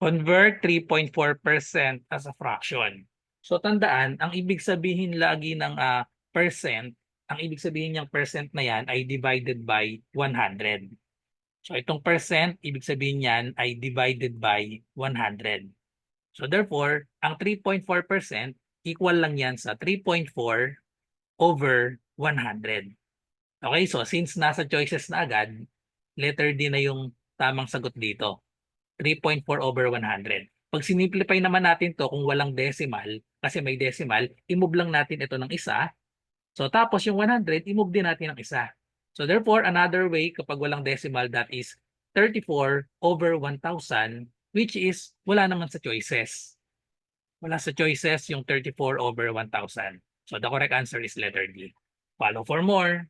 Convert 3.4% as a fraction. So tandaan, ang ibig sabihin lagi ng percent, ang ibig sabihin niyang percent na yan ay divided by 100. So itong percent, ibig sabihin niyan ay divided by 100. So therefore, ang 3.4% equal lang yan sa 3.4 over 100. Okay, so since nasa choices na agad, letter D na yung tamang sagot dito. 3.4 over 100. Pag sinimplify naman natin to kung walang decimal, kasi may decimal, i-move lang natin ito ng isa. So tapos yung 100, i-move din natin ng isa. So therefore, another way kapag walang decimal, that is 34 over 1,000, which is wala naman sa choices. Wala sa choices yung 34 over 1,000. So the correct answer is letter D. Follow for more.